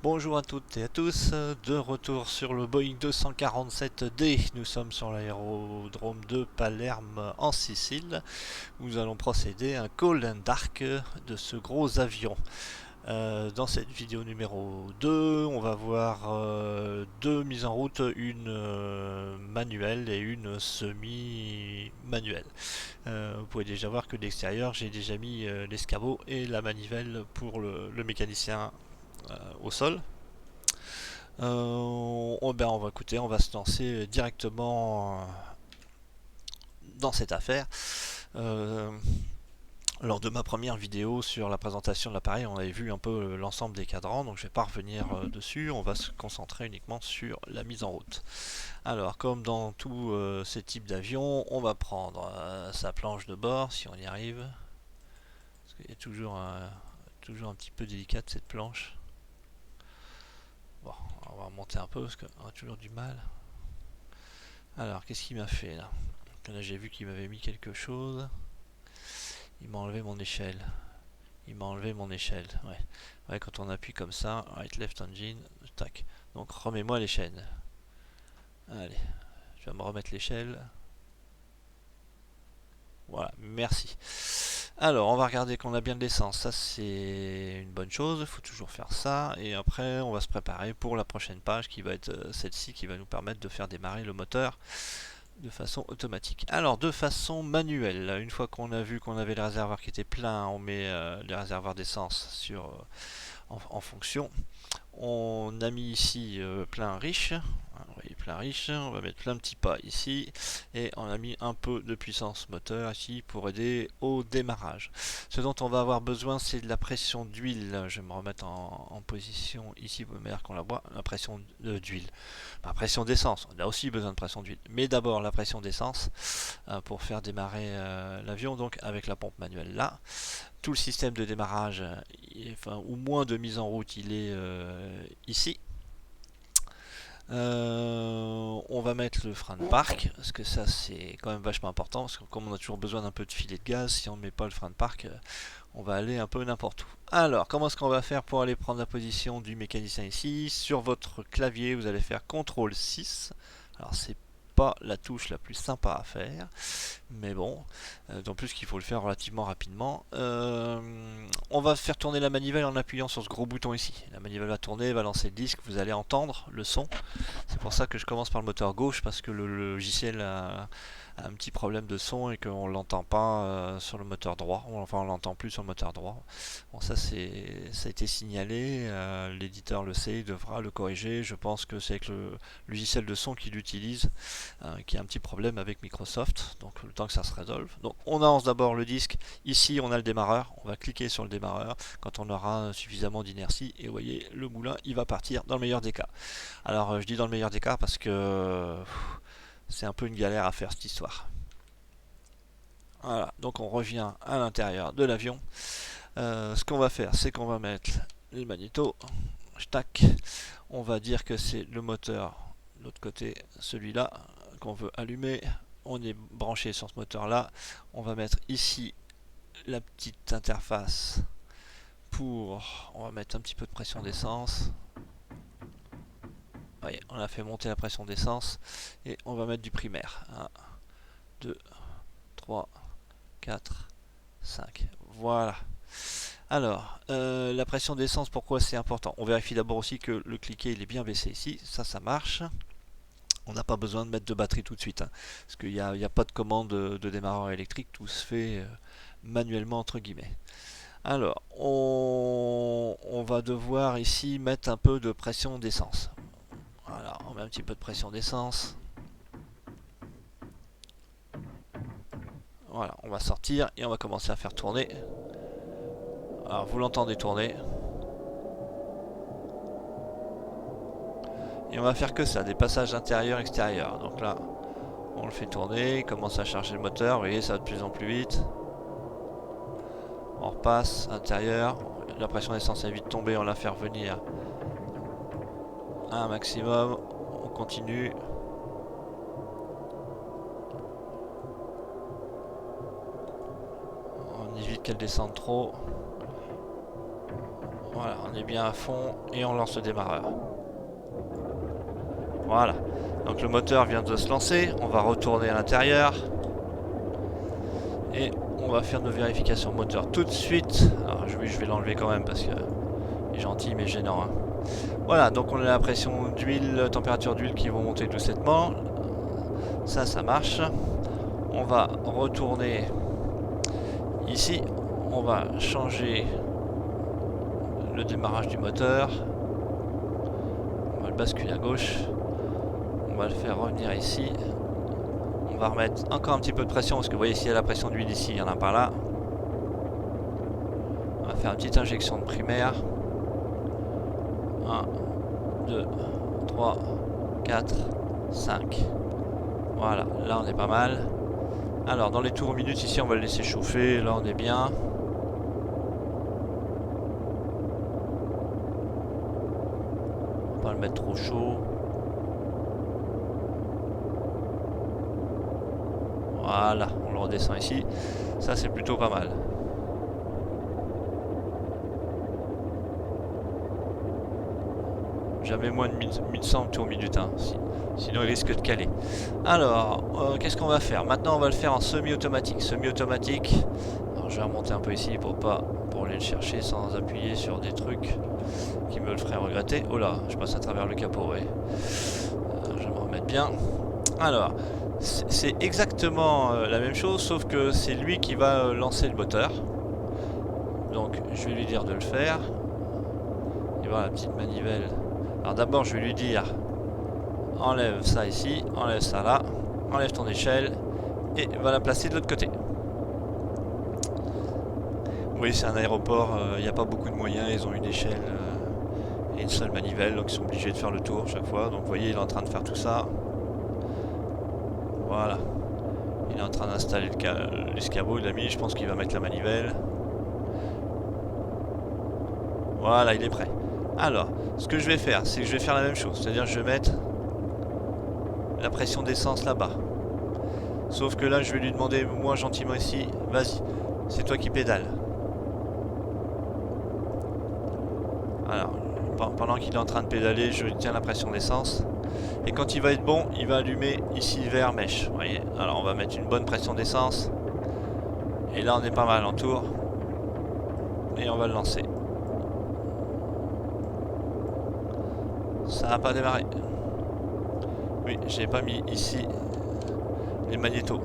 Bonjour à toutes et à tous, de retour sur le Boeing 247D. Nous sommes sur l'aérodrome de Palerme en Sicile. Nous allons procéder à un call and dark de ce gros avion. Dans cette vidéo numéro 2, on va voir deux mises en route, une manuelle et une semi-manuelle. Vous pouvez déjà voir que de l'extérieur, j'ai déjà mis l'escabeau et la manivelle pour le mécanicien au sol. On va écouter, on va se lancer directement dans cette affaire. Euh, Lors de ma première vidéo sur la présentation de l'appareil, on avait vu un peu l'ensemble des cadrans, donc je ne vais pas revenir dessus, on va se concentrer uniquement sur la mise en route. Alors, comme dans tous ces types d'avions, on va prendre sa planche de bord, si on y arrive, parce qu'il y a toujours un petit peu délicate cette planche. Bon, on va remonter un peu, parce qu'on a toujours du mal. Alors, qu'est-ce qu'il m'a fait là? Là, j'ai vu qu'il m'avait mis quelque chose. Il m'a enlevé mon échelle. Ouais. Ouais, quand on appuie comme ça, right left engine, tac. Donc remets-moi l'échelle. Allez, je vais me remettre l'échelle. Voilà, merci. Alors, on va regarder qu'on a bien de l'essence. Ça, c'est une bonne chose. Il faut toujours faire ça. Et après, on va se préparer pour la prochaine page qui va être celle-ci, qui va nous permettre de faire démarrer le moteur de façon automatique. Alors de façon manuelle, une fois qu'on a vu qu'on avait le réservoir qui était plein, on met les réservoirs d'essence en fonction. On a mis ici plein riche, plein riche, on va mettre plein petit pas ici, et on a mis un peu de puissance moteur ici pour aider au démarrage. Ce dont on va avoir besoin, c'est de la pression d'huile. Je vais me remettre en position ici pour meilleur qu'on la voit, la pression d'huile. La pression d'essence, on a aussi besoin de pression d'huile, mais d'abord la pression d'essence pour faire démarrer l'avion, donc avec la pompe manuelle là. Tout le système de démarrage, ou moins de mise en route, il est ici. On va mettre le frein de parc, parce que ça c'est quand même vachement important, parce que comme on a toujours besoin d'un peu de filet de gaz, si on ne met pas le frein de parc, on va aller un peu n'importe où. Alors, comment est-ce qu'on va faire pour aller prendre la position du mécanicien ici? Sur votre clavier, vous allez faire CTRL 6. Alors, c'est pas la touche la plus sympa à faire, mais bon, d'autant plus qu'il faut le faire relativement rapidement. On va faire tourner la manivelle en appuyant sur ce gros bouton ici. La manivelle va tourner, va lancer le disque, vous allez entendre le son. C'est pour ça que je commence par le moteur gauche, parce que le logiciel a un petit problème de son et qu'on ne l'entend pas sur le moteur droit. Enfin, on l'entend plus sur le moteur droit. Bon, ça a été signalé. L'éditeur le sait, il devra le corriger. Je pense que c'est avec le logiciel de son qu'il utilise qui a un petit problème avec Microsoft. Donc, le temps que ça se résolve. Donc, on lance d'abord le disque. Ici, on a le démarreur. On va cliquer sur le démarreur quand on aura suffisamment d'inertie. Et vous voyez, le moulin, il va partir dans le meilleur des cas. Alors, je dis dans le meilleur des cas parce que c'est un peu une galère à faire cette histoire. Voilà, donc on revient à l'intérieur de l'avion. Ce qu'on va faire, c'est qu'on va mettre le magnéto. Tac. On va dire que c'est le moteur de l'autre côté, celui-là, qu'on veut allumer. On est branché sur ce moteur-là. On va mettre ici la petite interface pour... On va mettre un petit peu de pression d'essence. Voyez, on a fait monter la pression d'essence. Et on va mettre du primaire. 1, 2, 3, 4, 5. Voilà. Alors, la pression d'essence, pourquoi c'est important? On vérifie d'abord aussi que le cliquet il est bien baissé ici. Ça marche. On n'a pas besoin de mettre de batterie tout de suite. Parce qu'il n'y a pas de commande de démarreur électrique. Tout se fait manuellement, entre guillemets. Alors, on va devoir ici mettre un peu de pression d'essence. Voilà, on met un petit peu de pression d'essence. Voilà, on va sortir et on va commencer à faire tourner. Alors, vous l'entendez tourner. Et on va faire que ça, des passages intérieur-extérieur. Donc là, on le fait tourner, il commence à charger le moteur, vous voyez, ça va de plus en plus vite. On repasse, intérieur, la pression d'essence est vite tombée, on la fait revenir à un maximum. On continue. On évite qu'elle descende trop. Voilà, on est bien à fond et on lance le démarreur. Voilà. Donc le moteur vient de se lancer. On va retourner à l'intérieur. Et on va faire nos vérifications moteur tout de suite. Alors oui, je vais l'enlever quand même parce que il est gentil mais gênant. Hein. Voilà, donc on a la pression d'huile, température d'huile qui vont monter doucettement. Ça marche. On va retourner ici. On va changer le démarrage du moteur. On va le basculer à gauche. On va le faire revenir ici. On va remettre encore un petit peu de pression parce que vous voyez ici il y a la pression d'huile ici, il y en a par là. On va faire une petite injection de primaire. 1, 2, 3, 4, 5. Voilà, là on est pas mal. Alors dans les tours minutes ici on va le laisser chauffer, là on est bien. On va pas le mettre trop chaud. Voilà, on le redescend ici. Ça c'est plutôt pas mal. Jamais moins de 1100 tours minutes, hein, sinon il risque de caler. Alors, qu'est-ce qu'on va faire? Maintenant on va le faire en semi-automatique. Semi-automatique, alors je vais remonter un peu ici pour aller le chercher sans appuyer sur des trucs qui me le feraient regretter. Oh là, je passe à travers le capot, ouais. Je vais me remettre bien. Alors, c'est exactement la même chose, sauf que c'est lui qui va lancer le moteur. Donc je vais lui dire de le faire. Et voilà la petite manivelle. Alors d'abord je vais lui dire enlève ça ici, enlève ça là, enlève ton échelle et va la placer de l'autre côté. Oui, c'est un aéroport, il n'y a pas beaucoup de moyens, ils ont une échelle et une seule manivelle, donc ils sont obligés de faire le tour chaque fois. Donc vous voyez, il est en train de faire tout ça. Voilà. Il est en train d'installer l'escabeau, il a mis, je pense qu'il va mettre la manivelle. Voilà, il est prêt. Alors, ce que je vais faire, c'est que je vais faire la même chose. C'est-à-dire que je vais mettre la pression d'essence là-bas. Sauf que là, je vais lui demander, moi gentiment ici, vas-y, c'est toi qui pédales. Alors, pendant qu'il est en train de pédaler, je tiens la pression d'essence. Et quand il va être bon, il va allumer ici vert mèche. Vous voyez. Alors, on va mettre une bonne pression d'essence. Et là, on est pas mal en tour. Et on va le lancer. Ça n'a pas démarré. Oui, j'ai pas mis ici les magnétos.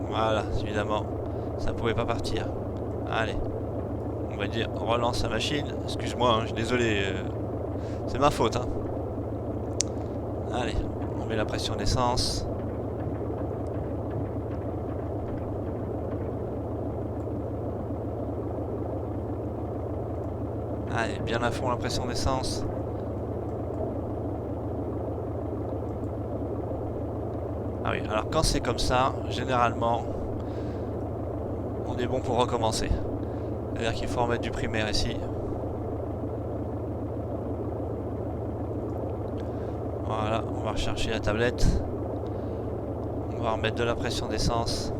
Voilà, évidemment, ça pouvait pas partir. Allez, on va dire on relance la machine. Excuse-moi, hein, je suis désolé, c'est ma faute. Hein. Allez, on met la pression d'essence. Allez, bien à fond la pression d'essence. Ah oui, alors quand c'est comme ça, généralement, on est bon pour recommencer. C'est-à-dire qu'il faut remettre du primaire ici. Voilà, on va rechercher la tablette. On va remettre de la pression d'essence.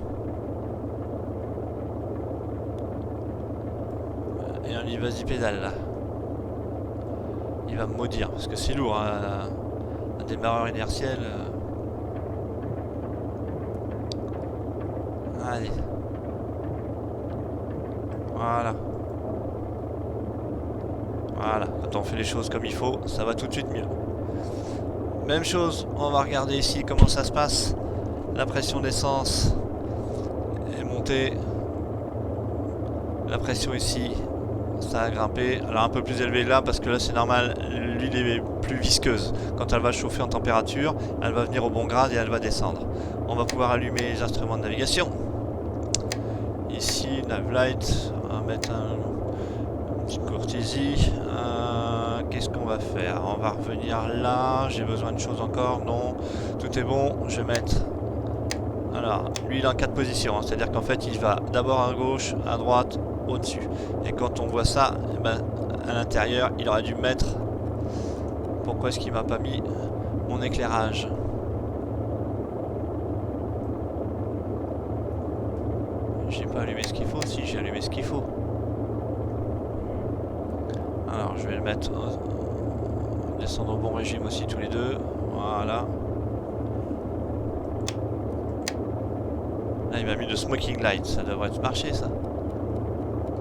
Et on dit vas-y pédale là. Il va me maudire parce que c'est lourd, hein, un démarreur inertiel. Allez. Voilà. Voilà. Quand on fait les choses comme il faut, ça va tout de suite mieux. Même chose, on va regarder ici comment ça se passe. La pression d'essence est montée. La pression ici, ça a grimpé. Alors un peu plus élevé là parce que là c'est normal, l'huile est plus visqueuse. Quand elle va chauffer en température, elle va venir au bon grade et elle va descendre. On va pouvoir allumer les instruments de navigation. Ici, Navlight, on va mettre une petite courtisie. Qu'est-ce qu'on va faire? On va revenir là. J'ai besoin de choses encore? Non. Tout est bon. Je vais mettre. Alors, lui, il est en 4 positions. Hein, c'est-à-dire qu'en fait, il va d'abord à gauche, à droite, au-dessus. Et quand on voit ça, eh ben, à l'intérieur, il aurait dû mettre. Pourquoi est-ce qu'il m'a pas mis mon éclairage? J'ai pas allumé ce qu'il faut, si j'ai allumé ce qu'il faut. Alors Alors je vais le mettre, descendre au bon régime aussi tous les deux. Voilà. Là il m'a mis le smoking light, ça devrait marcher ça.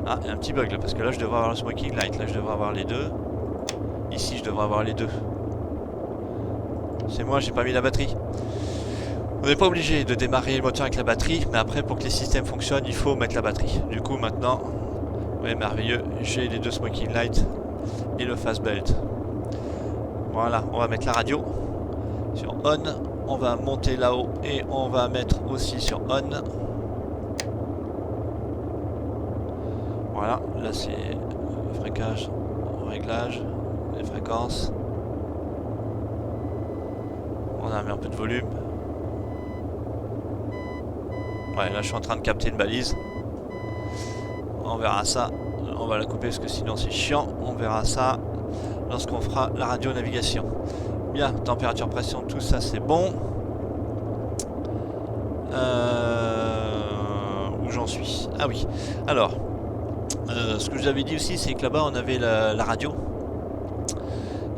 Ah, il y a un petit bug là, parce que là je devrais avoir le smoking light, là je devrais avoir les deux. Ici je devrais avoir les deux. C'est moi, j'ai pas mis la batterie. On n'est pas obligé de démarrer le moteur avec la batterie, mais après pour que les systèmes fonctionnent, il faut mettre la batterie. Du coup maintenant, ouais, merveilleux, j'ai les deux smoking light et le fast belt. Voilà, on va mettre la radio sur on, on va monter là-haut et on va mettre aussi sur on. Voilà, là c'est le fréquage, réglage, les fréquences. On a mis un peu de volume. Ouais, là je suis en train de capter une balise. On verra ça. On va la couper parce que sinon c'est chiant. On verra ça lorsqu'on fera la radio navigation. Bien, température, pression, tout ça c'est bon. Où j'en suis? Ah oui. Alors, ce que je vous avais dit aussi, c'est que là-bas on avait la radio.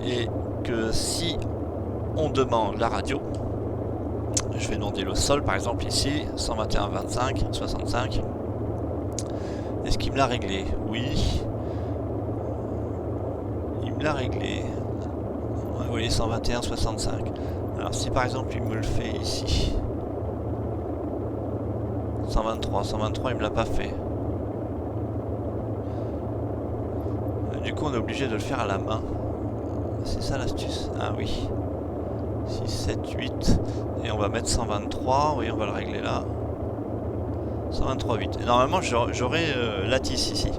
Et que si on demande la radio, je vais demander le sol par exemple ici, 121,25, 65. Est-ce qu'il me l'a réglé? Oui. Il me l'a réglé. Ouais, oui, 121,65. Alors si par exemple il me le fait ici, 123, il me l'a pas fait. Du coup on est obligé de le faire à la main. C'est ça l'astuce. Ah oui. 6, 7, 8. Et on va mettre 123. Oui, on va le régler là. 123,8. Et normalement, j'aurai Lattice ici.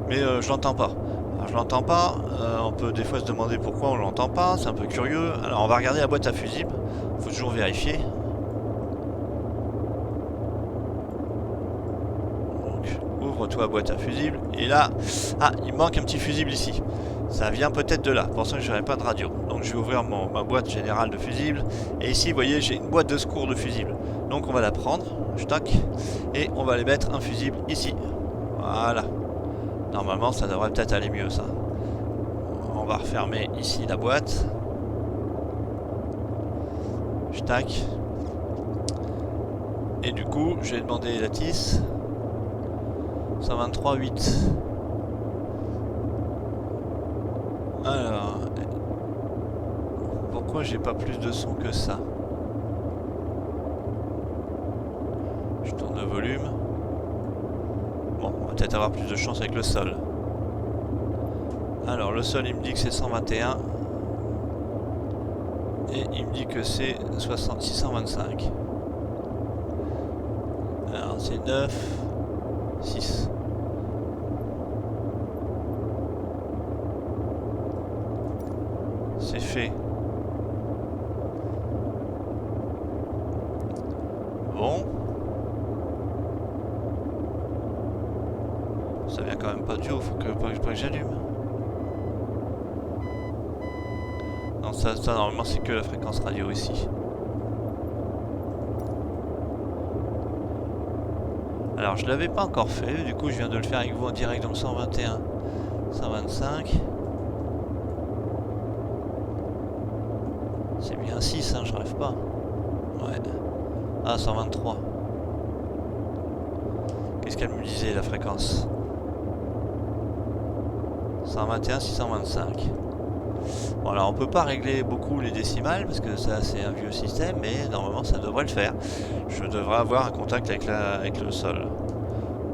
Mais je l'entends pas. Alors, je l'entends pas. On peut des fois se demander pourquoi on l'entend pas. C'est un peu curieux. Alors, on va regarder la boîte à fusibles. Faut toujours vérifier. Donc, ouvre-toi la boîte à fusibles. Et là, ah, il manque un petit fusible ici. Ça vient peut-être de là, pour ça que je n'aurai pas de radio. Donc je vais ouvrir ma boîte générale de fusibles. Et ici, vous voyez, j'ai une boîte de secours de fusibles. Donc on va la prendre, tac, et on va aller mettre un fusible ici. Voilà. Normalement, ça devrait peut-être aller mieux, ça. On va refermer ici la boîte. Tac. Et du coup, je vais demander Lattice. 123,8. Alors, pourquoi j'ai pas plus de son que ça? Je tourne le volume. Bon, on va peut-être avoir plus de chance avec le sol. Alors, le sol, il me dit que c'est 121. Et il me dit que c'est 625. Alors, c'est 9, 6. C'est fait. Bon. Ça vient quand même pas du haut, faut que j'allume. Non, ça normalement c'est que la fréquence radio ici. Alors je l'avais pas encore fait, du coup je viens de le faire avec vous en direct dans le 121, 125. C'est bien 6, hein, je rêve pas. Ouais. Ah, 123. Qu'est-ce qu'elle me disait, la fréquence? 121, 625. Bon, alors on peut pas régler beaucoup les décimales, parce que ça c'est un vieux système, mais normalement ça devrait le faire. Je devrais avoir un contact avec le sol.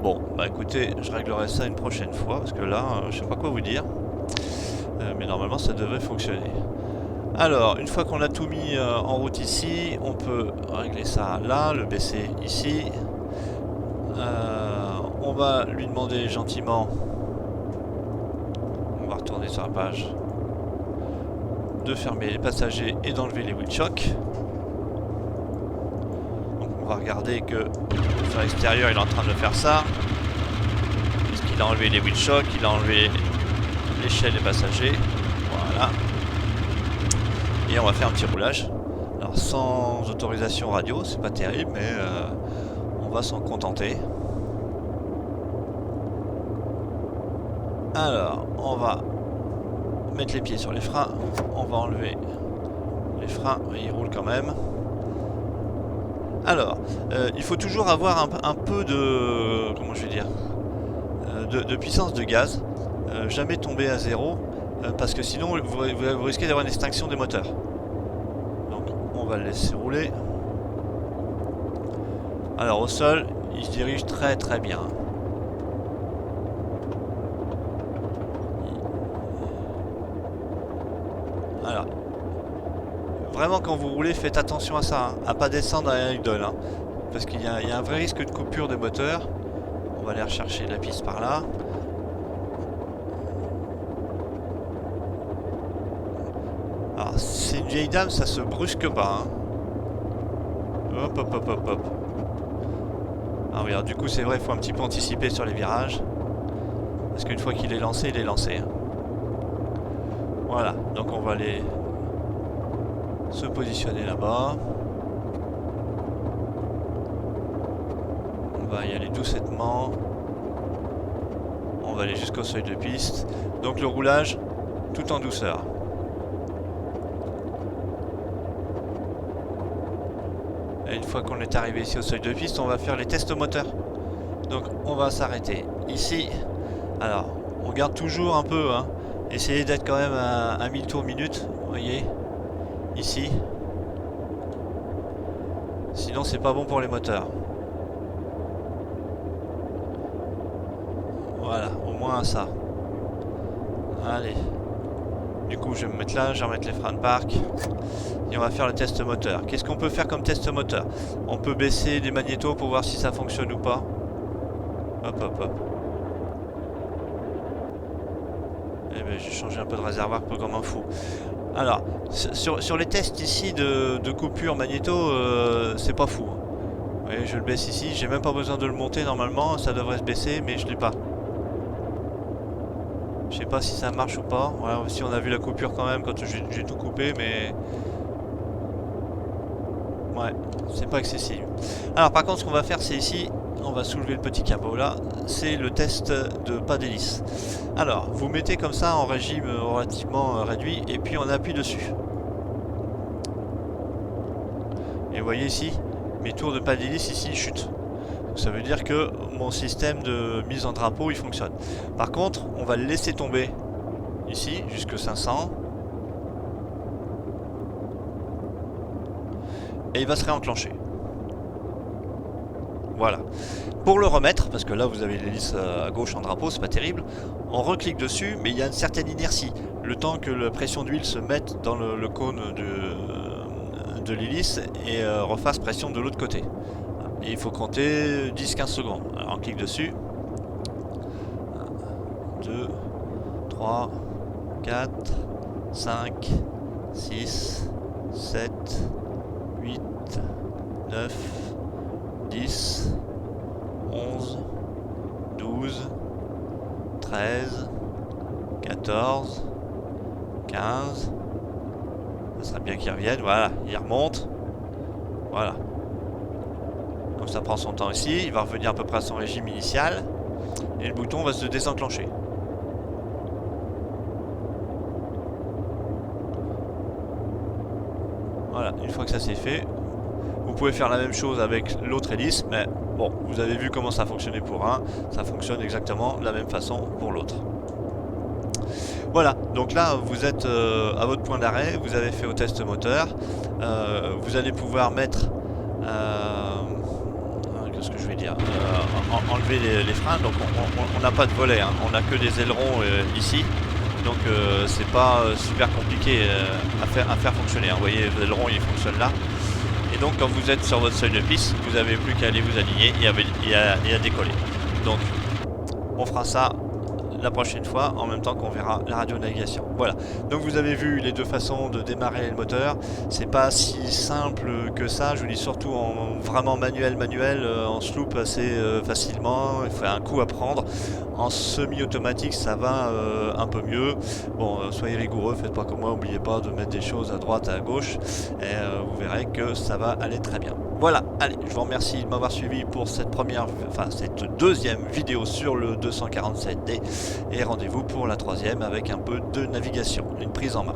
Bon, bah écoutez, je réglerai ça une prochaine fois, parce que là, je sais pas quoi vous dire. Mais normalement ça devrait fonctionner. Alors, une fois qu'on a tout mis en route ici, on peut régler ça là, le baisser ici. On va lui demander gentiment, on va retourner sur la page, de fermer les passagers et d'enlever les wheelchocks. Donc on va regarder que sur l'extérieur il est en train de faire ça. Puisqu'il a enlevé les wheelchocks, il a enlevé l'échelle des passagers. Voilà. Et on va faire un petit roulage. Alors sans autorisation radio, c'est pas terrible, mais on va s'en contenter. Alors, on va mettre les pieds sur les freins. On va enlever les freins, ils roulent quand même. Alors, il faut toujours avoir un peu de... comment je vais dire, de puissance de gaz. Jamais tomber à 0, parce que sinon vous risquez d'avoir une extinction des moteurs. Donc on va le laisser rouler. Alors au sol, il se dirige très très bien. Alors, vraiment quand vous roulez, faites attention à ça, hein, à pas descendre à un idole, hein, parce qu'il y a un vrai risque de coupure de moteur. On va aller rechercher la piste par là. Alors, c'est une vieille dame, ça se brusque pas. Hein. Hop, hop, hop, hop, hop. Ah oui, alors du coup, c'est vrai, il faut un petit peu anticiper sur les virages. Parce qu'une fois qu'il est lancé, il est lancé. Hein. Voilà, donc on va aller se positionner là-bas. On va y aller doucettement. On va aller jusqu'au seuil de piste. Donc le roulage, tout en douceur. Et une fois qu'on est arrivé ici au seuil de piste, on va faire les tests moteurs. Donc on va s'arrêter ici. Alors, on garde toujours un peu, hein. Essayez d'être quand même à 1000 tours minute, vous voyez, ici. Sinon c'est pas bon pour les moteurs. Voilà, au moins ça. Allez. Du coup je vais me mettre là, je vais remettre les freins de parc. Et on va faire le test moteur. Qu'est-ce qu'on peut faire comme test moteur? On peut baisser les magnétos pour voir si ça fonctionne ou pas. Hop hop hop. Eh ben, j'ai changé un peu de réservoir comme un fou. Alors, sur les tests ici de coupure magnéto, c'est pas fou. Vous voyez, je le baisse ici, j'ai même pas besoin de le monter normalement, ça devrait se baisser, mais je l'ai pas. Je sais pas si ça marche ou pas. Voilà, si on a vu la coupure quand même quand j'ai tout coupé, mais... ouais, c'est pas excessif. Alors par contre, ce qu'on va faire, c'est ici, on va soulever le petit capot là, c'est le test de pas d'hélice. Alors, vous mettez comme ça en régime relativement réduit, et puis on appuie dessus. Et vous voyez ici, mes tours de pas d'hélice ici chutent. Ça veut dire que mon système de mise en drapeau il fonctionne. Par contre, on va le laisser tomber ici jusque 500 et il va se réenclencher. Voilà. Pour le remettre, parce que là vous avez l'hélice à gauche en drapeau, c'est pas terrible, on reclique dessus, mais il y a une certaine inertie. Le temps que la pression d'huile se mette dans le cône de l'hélice et refasse pression de l'autre côté. Et il faut compter 10-15 secondes. Alors on clique dessus. 1, 2, 3, 4, 5, 6, 7, 8, 9, 10, 11, 12, 13, 14, 15. Ça serait bien qu'il revienne. Voilà, il remonte. Voilà. Donc ça prend son temps ici, il va revenir à peu près à son régime initial et le bouton va se désenclencher. Voilà, une fois que ça c'est fait, vous pouvez faire la même chose avec l'autre hélice, mais bon, vous avez vu comment ça fonctionnait pour un, ça fonctionne exactement de la même façon pour l'autre. Voilà, donc là vous êtes à votre point d'arrêt, vous avez fait au test moteur, vous allez pouvoir mettre... qu'est-ce que je vais dire, enlever les freins. Donc on n'a pas de volet, hein. On n'a que des ailerons ici, donc c'est pas super compliqué à faire fonctionner, hein. Vous voyez, les ailerons ils fonctionnent là, et donc quand vous êtes sur votre seuil de piste, vous avez plus qu'à aller vous aligner et à décoller. Donc on fera ça la prochaine fois, en même temps qu'on verra la radio-navigation. Voilà, donc vous avez vu les deux façons de démarrer le moteur. C'est pas si simple que ça, je vous dis, surtout en vraiment manuel, on se loupe assez facilement, il faut un coup à prendre. En semi-automatique ça va un peu mieux. Bon, soyez rigoureux, faites pas comme moi, n'oubliez pas de mettre des choses à droite, à gauche, et vous verrez que ça va aller très bien. Voilà, allez, je vous remercie de m'avoir suivi pour cette cette deuxième vidéo sur le 247D et rendez-vous pour la troisième avec un peu de navigation, une prise en main.